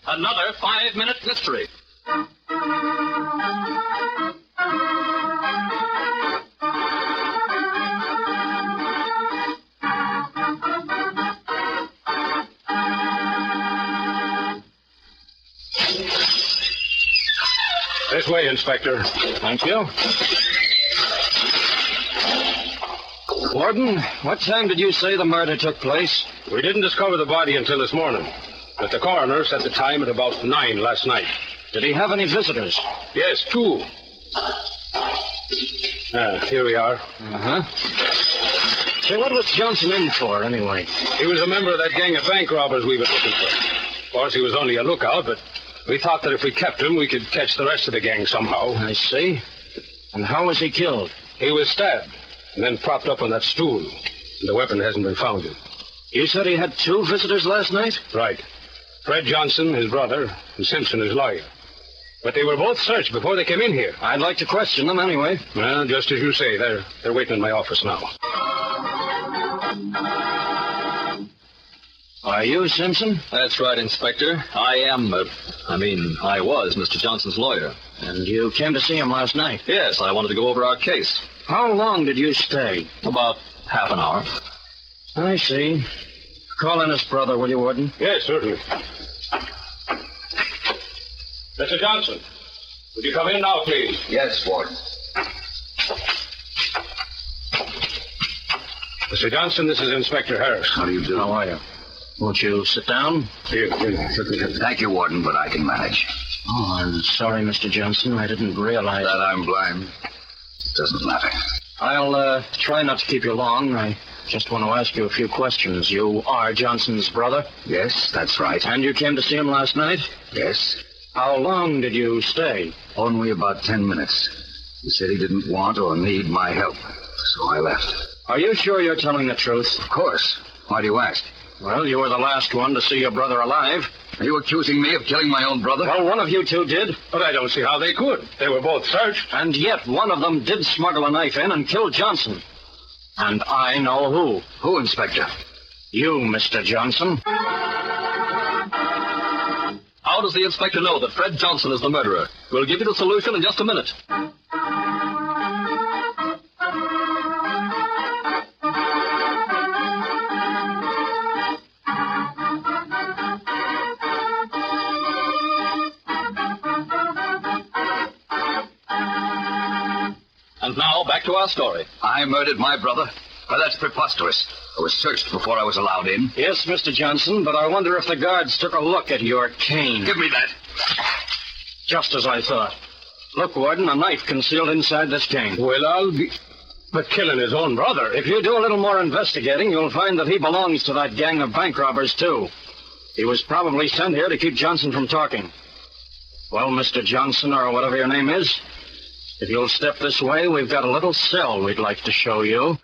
Another 5-minute mystery. This way, Inspector. Thank you. Warden, what time did you say the murder took place? We didn't discover the body until this morning, but the coroner set the time at about 9 last night. Did he have any visitors? Yes, 2. Here we are. Uh-huh. Say, what was Johnson in for, anyway? He was a member of that gang of bank robbers we were looking for. Of course, he was only a lookout, but we thought that if we kept him, we could catch the rest of the gang somehow. I see. And how was he killed? He was stabbed and then propped up on that stool. And the weapon hasn't been found yet. You said he had 2 visitors last night? Right. Fred Johnson, his brother, and Simpson, his lawyer. But they were both searched before they came in here. I'd like to question them anyway. Well, just as you say. They're waiting in my office now. Are you Simpson? That's right, Inspector. I was Mr. Johnson's lawyer. And you came to see him last night? Yes, I wanted to go over our case. How long did you stay? About half an hour. I see. Call in his brother, will you, Warden? Yes, certainly. Mr. Johnson, would you come in now, please? Yes, Warden. Mr. Johnson, this is Inspector Harris. How do you do? How are you? Won't you sit down? Here. Thank you, Warden, but I can manage. Oh, I'm sorry, Mr. Johnson. I didn't realize That I'm blind. It doesn't matter. I'll try not to keep you long. I just want to ask you a few questions. You are Johnson's brother? Yes, that's right. And you came to see him last night? Yes. How long did you stay? Only about 10 minutes. He said he didn't want or need my help, so I left. Are you sure you're telling the truth? Of course. Why do you ask? Well, you were the last one to see your brother alive. Are you accusing me of killing my own brother? Well, one of you 2 did. But I don't see how they could. They were both searched. And yet one of them did smuggle a knife in and kill Johnson. And I know who. Who, Inspector? You, Mr. Johnson. How does the inspector know that Fred Johnson is the murderer? We'll give you the solution in just a minute. And now, back to our story. I murdered my brother? Well, that's preposterous. I was searched before I was allowed in. Yes, Mr. Johnson, but I wonder if the guards took a look at your cane. Give me that. Just as I thought. Look, Warden, a knife concealed inside this cane. Well, I'll be... But killing his own brother... If you do a little more investigating, you'll find that he belongs to that gang of bank robbers, too. He was probably sent here to keep Johnson from talking. Well, Mr. Johnson, or whatever your name is, if you'll step this way, we've got a little cell we'd like to show you.